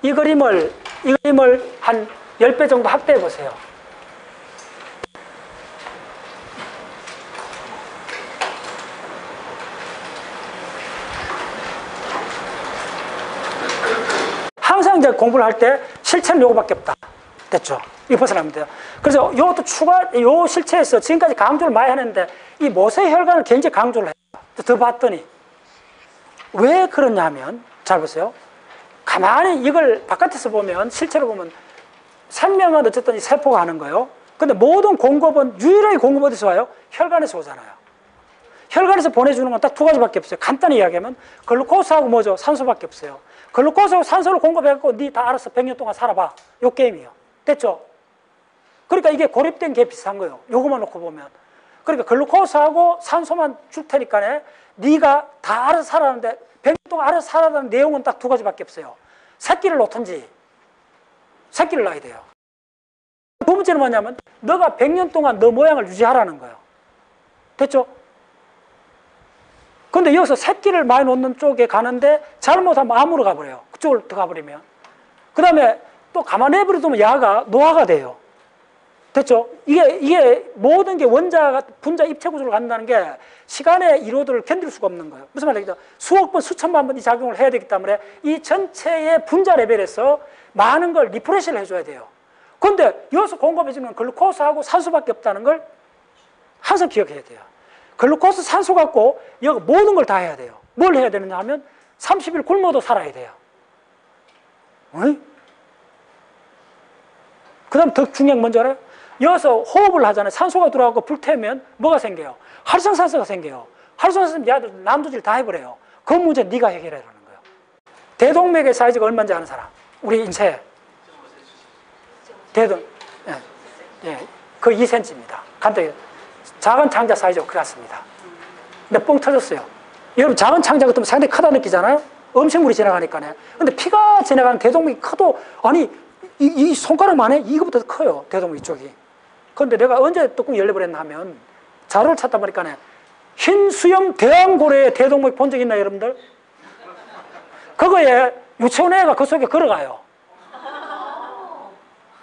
이 그림을 한 10배 정도 확대해 보세요. 항상 이제 공부를 할 때 실체는 요거밖에 없다. 됐죠? 이거 벗어나면 돼요. 그래서 요것도 요 실체에서 지금까지 강조를 많이 하는데 이 모세혈관을 굉장히 강조를 해요. 더 봤더니 왜 그러냐 하면, 잘 보세요. 가만히 이걸 바깥에서 보면, 실체로 보면 생명은 어쨌든 이 세포가 하는 거예요. 근데 모든 공급은 유일하게 공급 어디서 와요? 혈관에서 오잖아요. 혈관에서 보내주는 건 딱 두 가지밖에 없어요. 간단히 이야기하면 글루코스하고 뭐죠? 산소밖에 없어요. 글루코스하고 산소를 공급해갖고 니 다 알아서 100년 동안 살아봐. 요 게임이에요. 됐죠? 그러니까 이게 고립된 게 비슷한 거예요. 요거만 놓고 보면. 그러니까 글루코스하고 산소만 줄 테니까 네가 다 알아서 살아는데 100년 동안 알아서 살아라는 내용은 딱 두 가지밖에 없어요. 새끼를 놓든지 새끼를 낳아야 돼요. 두 번째는 뭐냐면 너가 100년 동안 너 모양을 유지하라는 거예요. 됐죠? 근데 여기서 새끼를 많이 놓는 쪽에 가는데 잘못하면 암으로 가버려요. 그쪽으로 들어가버리면. 그 다음에 또 가만히 내버려두면 야가 노화가 돼요. 됐죠? 이게 모든 게 원자가 분자 입체 구조를 갖는다는 게 시간의 이로도를 견딜 수가 없는 거예요. 무슨 말이죠? 수억 번, 수천만 번 이 작용을 해야 되기 때문에 이 전체의 분자 레벨에서 많은 걸 리프레시를 해줘야 돼요. 그런데 여기서 공급해주는 글루코스하고 산소밖에 없다는 걸 항상 기억해야 돼요. 글루코스, 산소 갖고 여기 모든 걸 다 해야 돼요. 뭘 해야 되느냐 하면 30일 굶어도 살아야 돼요. 그 다음 더 중요한 건 뭔지 알아요? 여기서 호흡을 하잖아요. 산소가 들어가고 불태우면 뭐가 생겨요? 활성산소가 생겨요. 활성산소는 야들 남도질 다 해버려요. 그 문제 네가 해결해라는 거예요. 대동맥의 사이즈가 얼마인지 아는 사람? 우리 인체 그 2cm입니다. 간단히 작은 창자 사이즈가 그렇습니다. 근데 뻥 터졌어요. 여러분 작은 창자가 또 상당히 크다 느끼잖아요. 음식물이 지나가니까요. 근데 피가 지나가는 대동맥이 커도 아니 이 손가락만 해? 이거보다 더 커요. 대동맥 쪽이. 그런데 내가 언제 뚜껑 열려버렸나 하면 자료를 찾다 보니까 흰 수염 대왕고래의 대동맥 본 적 있나요, 여러분들? 그거에 유치원 애가 그 속에 걸어가요.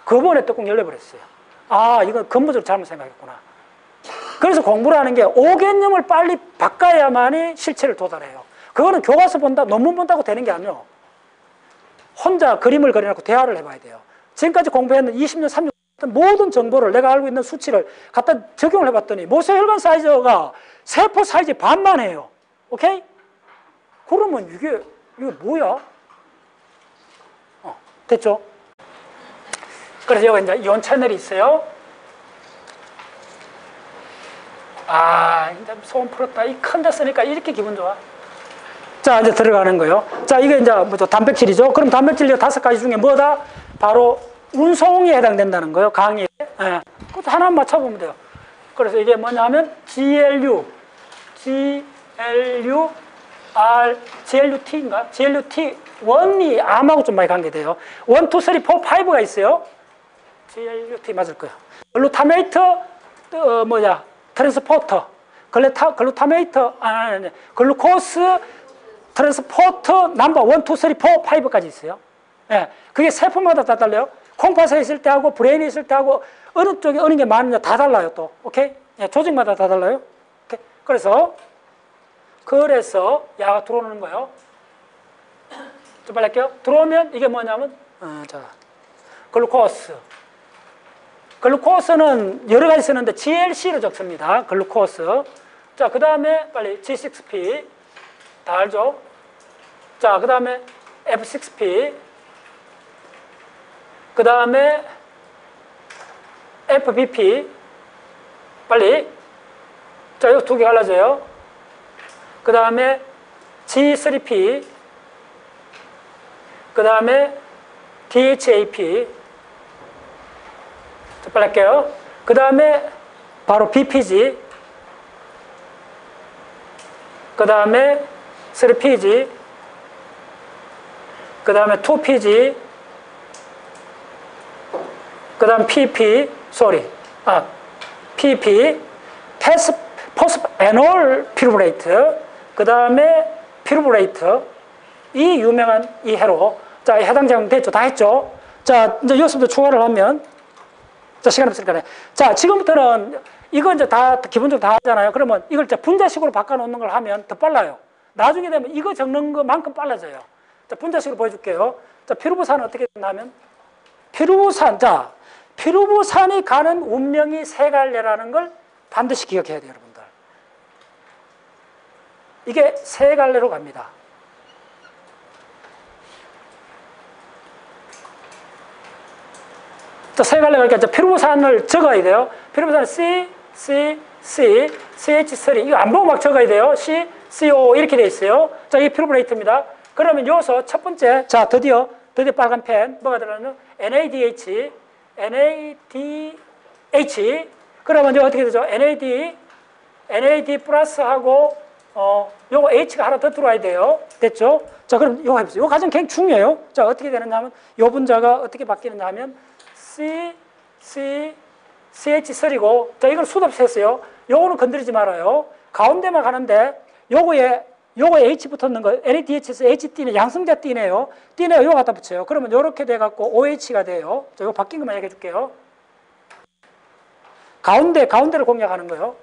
그번에 뚜껑 열려버렸어요. 아, 이건 근본적으로 잘못 생각했구나. 그래서 공부를 하는 게 5개념을 빨리 바꿔야만이 실체를 도달해요. 그거는 교과서 본다, 논문 본다고 되는 게 아니에요. 혼자 그림을 그려놓고 대화를 해봐야 돼요. 지금까지 공부했는 20년, 30년 모든 정보를 내가 알고 있는 수치를 갖다 적용을 해봤더니 모세혈관 사이즈가 세포 사이즈 반만 해요. 오케이? 그러면 이게 뭐야? 됐죠? 그래서 여기 이제 이온 채널이 있어요. 아, 이제 소음 풀었다. 이 큰 데 쓰니까 이렇게 기분 좋아. 자, 이제 들어가는 거예요. 자, 이게 이제 뭐죠? 단백질이죠. 그럼 단백질 5가지 중에 뭐다? 바로 운송에 해당된다는 거예요. 강의. 예. 그것도 하나만 맞춰보면 돼요. 그래서 이게 뭐냐면 GLUT인가? GLUT1이 암하고 좀 많이 관계돼요. 1, 2, 3, 4, 5가 있어요. GLUT 맞을 거예요. 글루타메이트, 트랜스포터. 글루코스 트랜스포터 넘버 1, 2, 3, 4, 5까지 있어요. 예. 그게 세포마다 다 달라요. 콩팥에 있을 때하고 브레인에 있을 때하고 어느 쪽에 어느 게 많으냐 다 달라요 또. 오케이? 예, 조직마다 다 달라요. 오케이? 그래서 야가 들어오는 거예요. 좀 빨리 할게요. 들어오면 이게 뭐냐면 글루코스는 여러 가지 쓰는데 GLC로 적습니다. 글루코스. 자, 그 다음에 빨리 G6P 다 알죠? 자, 그 다음에 F6P 그 다음에 FBP 빨리. 자, 이거 2개 갈라져요. 그 다음에 G3P 그 다음에 DHAP 자, 빨리 할게요. 그 다음에 바로 BPG 그 다음에 3PG 그 다음에 2PG 그 다음 PP 포스페놀 피루브레이트 그 다음에 피루브레이트 이 유명한 이 해로 자, 해당 제공 됐죠? 다 했죠? 자, 이제 여기서부터 추가를 하면, 자, 시간 없으니까. 자, 지금부터는 이거 이제 다 기본적으로 다 하잖아요. 그러면 이걸 이제 분자식으로 바꿔놓는 걸 하면 더 빨라요. 나중에 되면 이거 적는 것만큼 빨라져요. 자, 분자식으로 보여줄게요. 자, 피루부산은 어떻게 된다면? 피루부산, 자, 피루부산이 가는 운명이 세 갈래라는 걸 반드시 기억해야 돼요, 여러분들. 이게 세 갈래로 갑니다. 자, 세 갈래가 그러니까 이제 피루부산을 적어야 돼요. 피루부산은 C, C, C, CH3. 이거 안 보고 막 적어야 돼요. C, CO 이렇게 돼 있어요. 자, 이게 피루브레이트입니다. 그러면 여기서 첫 번째, 자, 드디어 빨간 펜, 뭐가 들어가냐? NADH, NADH. 그러면 이제 어떻게 되죠? NAD 플러스하고, 요거 H가 하나 더 들어와야 돼요. 됐죠? 자, 그럼 요거 해보세요. 요거 가장 굉장히 중요해요. 자, 어떻게 되느냐 하면, 요 분자가 어떻게 바뀌느냐 하면, CH3고, 자, 이걸 수답했어요. 요거는 건드리지 말아요. 가운데만 가는데, 요거에 H 붙었는 거, NADH에서 HT는 양성자 띠네요. 띠네요. 요거 갖다 붙여요. 그러면 요렇게 돼갖고 OH가 돼요. 자, 요거 바뀐 것만 얘기해 줄게요. 가운데를 공략하는 거예요.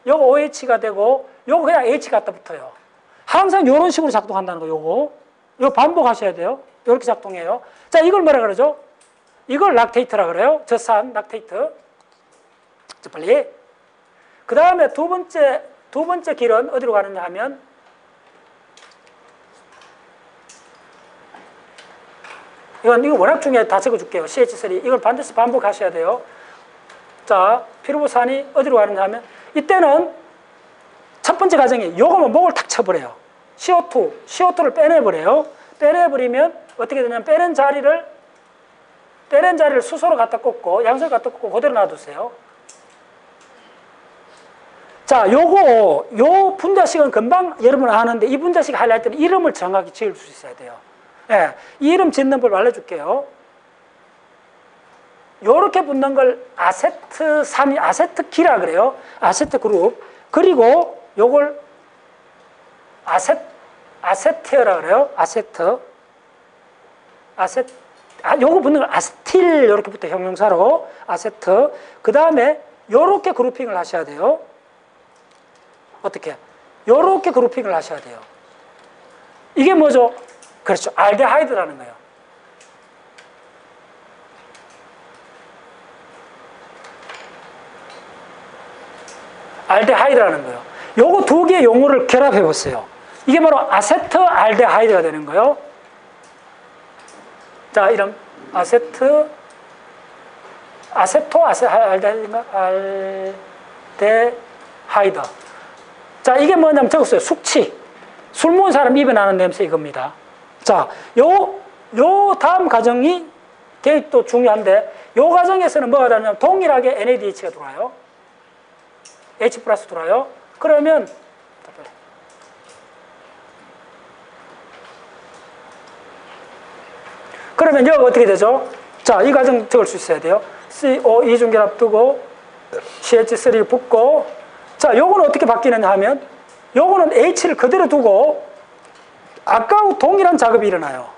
요거 OH가 되고, 요거 그냥 H 갖다 붙어요. 항상 요런 식으로 작동한다는 거예요. 요거 반복하셔야 돼요. 요렇게 작동해요. 자, 이걸 뭐라 그러죠? 이걸 락테이트라 그래요. 젖산 락테이트. 자, 빨리. 그 다음에 두 번째 길은 어디로 가느냐 하면, 이거 워낙 중요해. 다 적어줄게요. CH3. 이걸 반드시 반복하셔야 돼요. 자, 피루부산이 어디로 가느냐 하면, 이때는 첫 번째 과정이 요거만 목을 탁 쳐버려요. CO2를 빼내버려요. 빼내버리면 어떻게 되냐면, 빼낸 자리를 수소로 갖다 꽂고, 양소를 갖다 꽂고, 그대로 놔두세요. 자, 요 분자식은 금방 여러분 아는데, 이 분자식 하려할 때는 이름을 정확히 지을 수 있어야 돼요. 예, 이 이름 짓는 법 알려줄게요. 요렇게 붙는 걸 아세트기라 그래요. 아세트 그룹. 그리고 요걸 아세트라 그래요. 요거 붙는 걸 아세틸 이렇게 붙어 형용사로 아세트. 그 다음에 요렇게 그룹핑을 하셔야 돼요. 어떻게? 요렇게 그룹핑을 하셔야 돼요. 이게 뭐죠? 그렇죠. 알데하이드라는 거예요. 알데하이드라는 거예요. 요거 두 개의 용어를 결합해 보세요. 이게 바로 아세트 알데하이드가 되는 거예요. 자, 이름 알데하이드인가? 알데하이드. 자, 이게 뭐냐면 적었어요. 숙취. 술 먹은 사람 입에 나는 냄새 이겁니다. 자, 요 다음 과정이 되게 또 중요한데, 요 과정에서는 뭐가 되냐면 동일하게 NADH가 들어와요. H 플러스 들어와요. 그러면 여기 어떻게 되죠? 자, 이 과정 적을 수 있어야 돼요. CO 이중결합 두고 CH3 붙고, 자, 요거는 어떻게 바뀌느냐 하면, 요거는 H를 그대로 두고 아까하고 동일한 작업이 일어나요.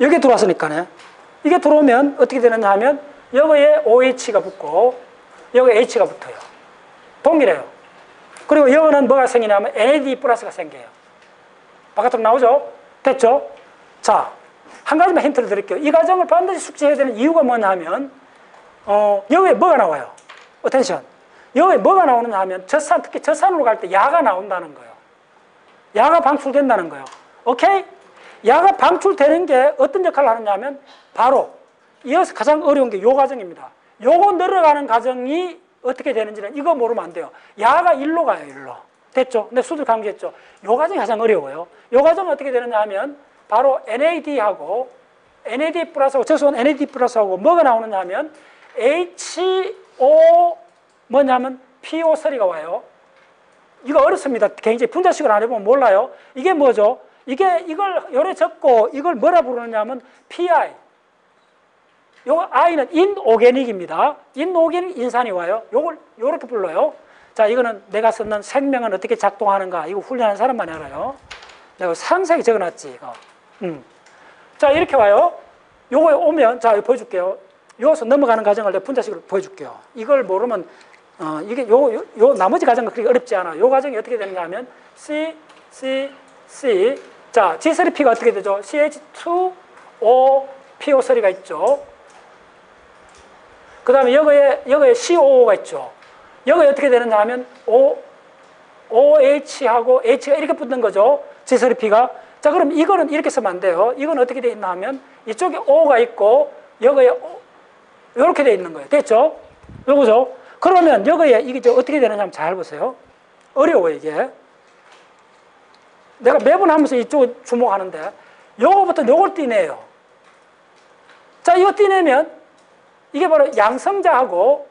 여기에 들어왔으니까요. 이게 들어오면 어떻게 되느냐 하면, 여기에 OH가 붙고 여기에 H가 붙어요. 동일해요. 그리고 여기는 뭐가 생기냐면 NAD 플러스가 생겨요. 바깥으로 나오죠? 됐죠? 자, 한 가지만 힌트를 드릴게요. 이 과정을 반드시 숙지해야 되는 이유가 뭐냐 하면, 여기에 뭐가 나와요? 어텐션. 여기에 뭐가 나오느냐 하면, 특히 젖산으로 갈 때 야가 나온다는 거예요. 야가 방출된다는 거예요. 오케이? 야가 방출되는 게 어떤 역할을 하느냐 하면, 바로 이어서 가장 어려운 게 요 과정입니다. 요거 늘어가는 과정이 어떻게 되는지는 이거 모르면 안 돼요. 야가 일로 가요, 일로. 됐죠? 근데 수들 강조했죠. 요 과정이 가장 어려워요. 요 과정은 어떻게 되느냐 하면, 바로 NAD하고 NAD 플러스하고, 저소는 NAD 플러스하고 뭐가 나오느냐 하면, HO 뭐냐면 PO3가 와요. 이거 어렵습니다. 굉장히 분자식을 안 해보면 몰라요. 이게 뭐죠? 이걸 요래 적고 이걸 뭐라 부르느냐 하면 PI. 요 I는 인오게닉입니다. 인오게닉 인산이 와요. 요걸 요렇게 불러요. 자, 이거는 내가 쓰는 생명은 어떻게 작동하는가, 이거 훈련하는 사람만 알아요. 내가 상세하게 적어놨지, 이거. 자, 이렇게 와요. 요거에 오면, 자, 보여줄게요. 여기서 넘어가는 과정을 내가 분자식으로 보여줄게요. 이걸 모르면, 이게 요 나머지 과정은 그렇게 어렵지 않아. 요 과정이 어떻게 되느냐 하면, C. 자, G3P가 어떻게 되죠? CH2O, PO3가 있죠. 그 다음에 여기에 COO가 있죠. 여기에 어떻게 되느냐 하면, OH하고 H가 이렇게 붙는 거죠. G3P가. 자, 그럼 이거는 이렇게 쓰면 안 돼요. 이건 어떻게 되어 있나 하면, 이쪽에 O가 있고, 여기에 이렇게 되어 있는 거예요. 됐죠? 요거죠? 그러면 여기에 이게 어떻게 되느냐 하면 잘 보세요. 어려워, 이게. 내가 매번 하면서 이쪽을 주목하는데, 요거부터 요걸 띄내요. 자, 이거 띄내면, 이게 바로 양성자하고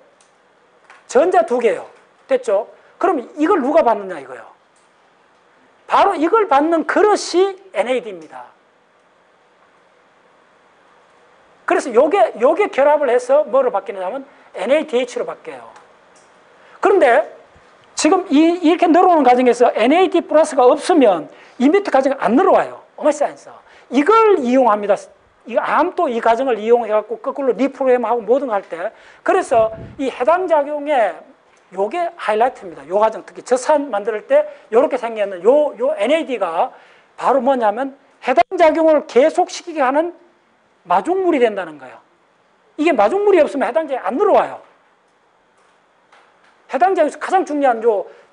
전자 두 개예요. 됐죠? 그럼 이걸 누가 받느냐, 이거요. 바로 이걸 받는 그릇이 NAD입니다. 그래서 요게 결합을 해서 뭐로 바뀌느냐면 NADH로 바뀌어요. 그런데 지금 이렇게 늘어오는 과정에서 NAD 플러스가 없으면 인비트 과정이 안 늘어와요. 오메사이언스. 이걸 이용합니다. 암도 이 과정을 이용해갖고 거꾸로 리프로그램하고 모든 거 할 때. 그래서 이 해당 작용에 요게 하이라이트입니다. 요 과정, 특히 저산 만들 때 요렇게 생기는 요 NAD가 바로 뭐냐면 해당 작용을 계속시키게 하는 마중물이 된다는 거예요. 이게 마중물이 없으면 해당 작용이 안 늘어와요. 해당 작용에서 가장 중요한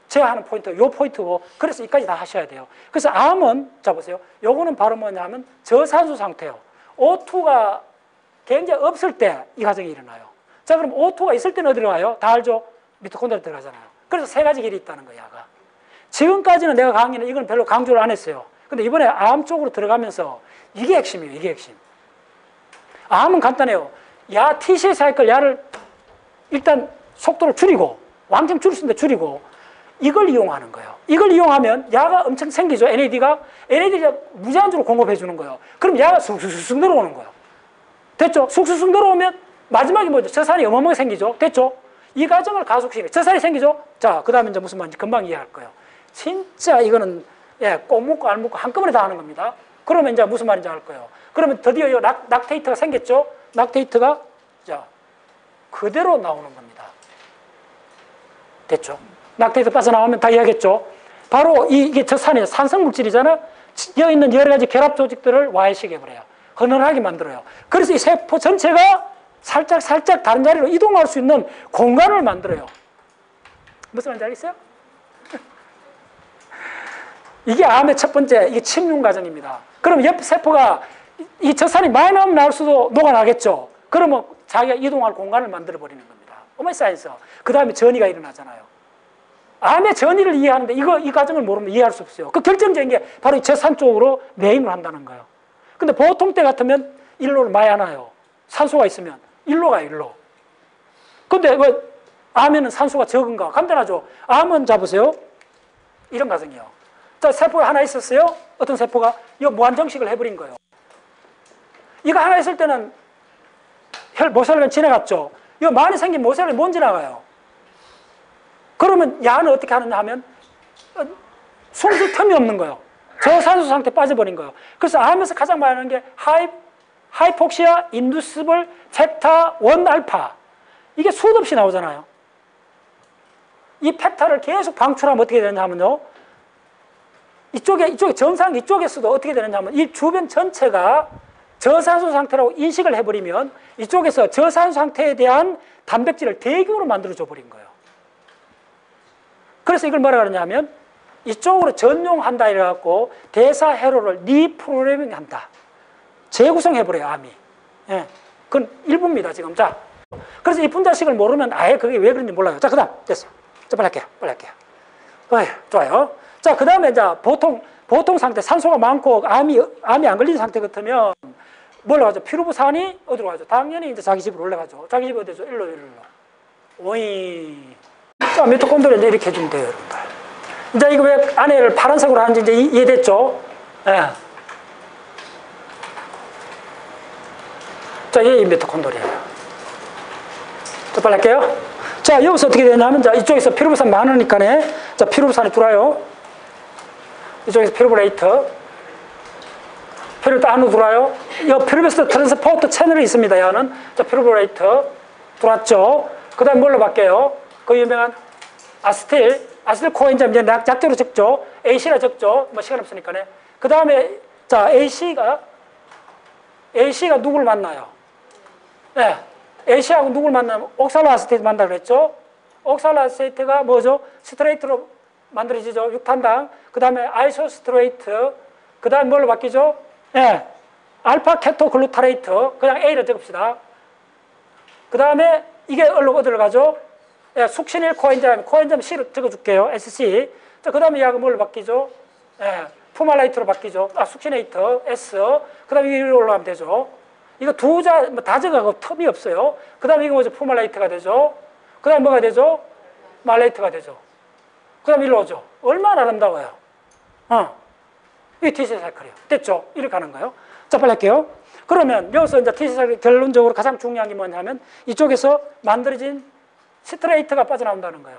제어하는 포인트, 요 포인트고, 그래서 이까지 다 하셔야 돼요. 그래서 암은, 자 보세요. 요거는 바로 뭐냐면 저산소 상태예요. O2가 굉장히 없을 때 이 과정이 일어나요. 자, 그럼 O2가 있을 때는 어디로 가요? 다 알죠? 미토콘드리아 들어가잖아요. 그래서 세 가지 길이 있다는 거예요, 야가. 지금까지는 내가 강의는 이건 별로 강조를 안 했어요. 근데 이번에 암 쪽으로 들어가면서 이게 핵심이에요, 이게 핵심. 암은 간단해요. 야, TCA 사이클, 야를 일단 속도를 줄이고, 왕창 줄일 수 있는데 줄이고, 이걸 이용하는 거예요. 이걸 이용하면 야가 엄청 생기죠, NAD가 무제한적으로 공급해 주는 거예요. 그럼 야가 쑥쑥쑥 늘어오는 거예요. 됐죠? 쑥쑥쑥 늘어오면 마지막에 뭐죠? 저산이 어마어마하게 생기죠. 됐죠? 이 과정을 가속시키는 저산이 생기죠. 자, 그 다음에 이제 무슨 말인지 금방 이해할 거예요. 진짜 이거는 꼭 묻고 안 묻고 한꺼번에 다 하는 겁니다. 그러면 이제 무슨 말인지 알 거예요. 그러면 드디어 이 락테이트가 생겼죠. 락테이트가 자 그대로 나오는 겁니다. 됐죠? 락테이트 빠져나오면 다 이해하겠죠? 바로 이게 저산이에요. 산성물질이잖아. 여기 있는 여러 가지 결합 조직들을 와해시켜버려요. 헌헌하게 만들어요. 그래서 이 세포 전체가 살짝 다른 자리로 이동할 수 있는 공간을 만들어요. 무슨 말인지 알겠어요? 이게 암의 첫 번째, 이게 침륜 과정입니다. 그럼 옆 세포가 이 저산이 많이 나오면 나올 수도 녹아나겠죠. 그러면 자기가 이동할 공간을 만들어버리는 겁니다. 오메사이언스. 그 다음에 전이가 일어나잖아요. 암의 전이를 이해하는데 이 과정을 모르면 이해할 수 없어요. 그 결정적인 게 바로 이 저산 쪽으로 메인을 한다는 거예요. 근데 보통 때 같으면 일로를 많이 안 와요. 산소가 있으면 일로 가요, 일로. 근데 왜 암에는 산소가 적은가? 간단하죠. 암은 잡으세요. 이런 과정이에요. 자, 세포가 하나 있었어요. 어떤 세포가 이거 무한정식을 해버린 거예요. 이거 하나 있을 때는 모세혈관 지나갔죠. 이거 많이 생긴 모세혈관이 못 지나가요. 그러면 야는 어떻게 하느냐 하면 숨 쉴 틈이 없는 거예요. 저산소 상태에 빠져버린 거예요. 그래서 암에서 가장 많이 하는 게 하이폭시아, 인두스블, 제타, 원알파. 이게 수도 없이 나오잖아요. 이 팩타를 계속 방출하면 어떻게 되느냐 하면요. 이쪽에 정상 이쪽에서도 어떻게 되느냐 하면 이 주변 전체가 저산소 상태라고 인식을 해버리면 이쪽에서 저산소 상태에 대한 단백질을 대규모로 만들어줘 버린 거예요. 그래서 이걸 뭐라 그러냐 하면 이쪽으로 전용한다 이래갖고 대사 회로를 리프로그래밍 한다. 재구성해버려요, 암이. 예. 그건 일부입니다, 지금. 자. 그래서 이 분자식을 모르면 아예 그게 왜 그런지 몰라요. 자, 그 다음. 됐어요. 자, 빨리 할게요. 어이, 좋아요. 자, 그 다음에 이제 보통 상태, 산소가 많고 암이 안 걸린 상태 같으면 뭘로 가죠? 피루부산이 어디로 가죠? 당연히 이제 자기 집으로 올라가죠. 자기 집이 어디죠? 일로. 오이. 자, 미토콘드리아 이렇게 해주면 돼요, 여러분들. 이제 이거 왜 안에를 파란색으로 하는지 이제 이해됐죠? 예. 자, 이게 미토콘드리아예요. 자, 빨리 할게요. 자, 여기서 어떻게 되냐면, 자, 이쪽에서 피루부산 많으니까네. 자, 피루부산이 들어와요. 이쪽에서 피루브레이트 피루브레이트 안으로 들어와요. 이 피루브레이트 트랜스포트 채널이 있습니다. 얘는. 자, 피루브레이트 들어왔죠. 그 다음에 뭘로 바뀌어요? 그 유명한 아세틸 코엔자임 이제 약자로 적죠. AC라 적죠. 뭐 시간 없으니까. 그 다음에 자 AC가 누구를 만나요? 네, AC하고 누구를 만나면 옥살로아세테이트 만나고 그랬죠. 옥살로아세테이트가 뭐죠? 스트레이트로 만들어지죠. 6탄당. 그 다음에 아이소스트레이트. 그 다음에 뭘로 바뀌죠? 네, 알파 케토글루타레이트. 그냥 A를 적읍시다. 그 다음에 이게 어디로 가죠? 예, 숙신일 코엔자임 C를 적어줄게요. SC. 자, 그 다음에 약은 뭘로 바뀌죠? 예, 포말라이트로 바뀌죠. 숙신에이터 S. 그 다음에 위로 올라가면 되죠. 이거 다 적어가고 텀이 없어요. 그 다음에 이거 뭐죠? 포말라이트가 되죠. 그 다음에 뭐가 되죠? 말라이트가 되죠. 그 다음에 일로 오죠. 얼마나 아름다워요. 이게 TC 사이클이에요. 됐죠? 이렇게 하는 거예요. 자, 빨리 할게요. 그러면 여기서 이제 TC 사이클 결론적으로 가장 중요한 게 뭐냐면 이쪽에서 만들어진 스트레이트가 빠져나온다는 거예요.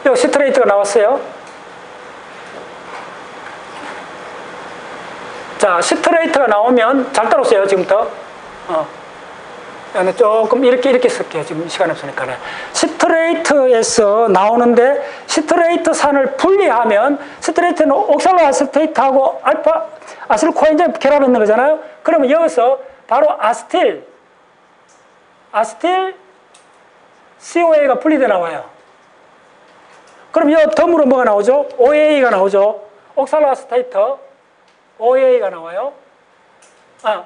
여기 스트레이트가 나왔어요. 자, 스트레이트가 나오면 잘 따라오세요, 지금부터. 조금 이렇게 쓸게요. 지금 시간이 없으니까. 스트레이트에서 나오는데 스트레이트 산을 분리하면 스트레이트는 옥살로아세테이트하고 알파 아세틸 코엔자임 결합했는 거잖아요. 그러면 여기서 바로 아세틸 COA가 분리돼 나와요. 그럼 이 덤으로 뭐가 나오죠? OA가 나오죠. 옥살로아세테이트 OA가 나와요.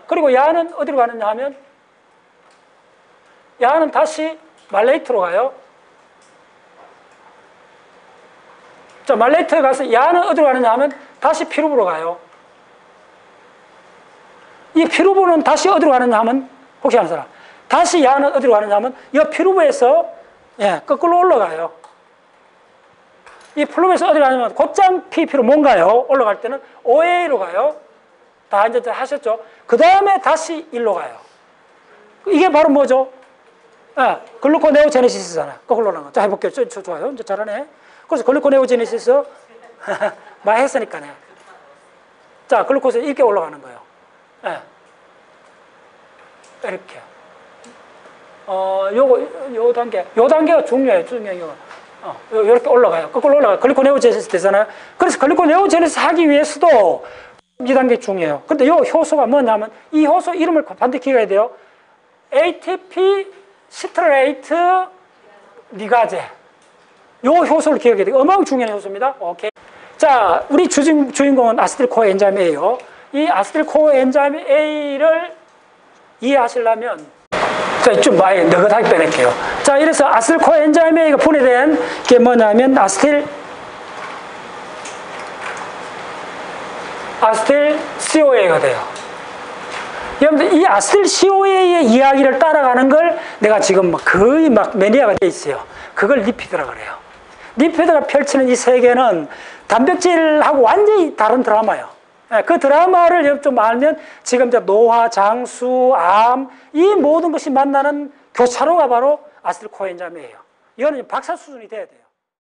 그리고 야는 어디로 가느냐 하면 야는 다시 말레이트로 가요. 자, 말레이트에 가서 야는 어디로 가느냐 하면 다시 피루브로 가요. 이 피루브는 다시 어디로 가느냐 하면 혹시 아는 사람? 다시 야는 어디로 가느냐 하면 이 피루브에서 거꾸로 올라가요. 이 피루브에서 어디로 가냐면 곧장 PP로 뭔가요? 올라갈 때는 OA로 가요. 다 이제 하셨죠? 그 다음에 다시 일로 가요. 이게 바로 뭐죠? 글루코네오제네시스잖아. 거꾸로 올라가는 거. 자, 해볼게요. 좋아요. 이제 잘하네. 그래서 글루코네오제네시스 많이 했으니까네. 자, 글루코스 이렇게 올라가는 거예요. 이렇게. 요 단계가 중요해요. 이렇게 올라가요. 거꾸로 올라가요. 글루코네오제네시스 되잖아요. 그래서 글루코네오제네시스 하기 위해서도 이 단계 중요해요. 근데 요 효소가 뭐냐면 이 효소 이름을 반드시 기억해야 돼요. ATP 시트레이트 리가제. 요 효소를 기억해야 돼요. 어마어마하게 중요한 효소입니다. 오케이. 자, 우리 주인공은 아세틸 코엔자임 A예요. 이 아세틸 코엔자임 A를 이해하시려면 좀 많이 너긋하게 빼낼게요. 자, 이래서 아세틸 코엔자임 A가 분해된 게 뭐냐면 아세틸 COA가 돼요. 여러분들 이 아세틸 COA의 이야기를 따라가는 걸 내가 지금 거의 매니아가 돼 있어요. 그걸 리피드라고 그래요. 리피드가 펼치는 이 세계는 단백질하고 완전히 다른 드라마예요. 그 드라마를 좀 알면 지금 이제 노화, 장수, 암, 이 모든 것이 만나는 교차로가 바로 아세틸 코엔자임이에요. 이거는 박사 수준이 돼야 돼요.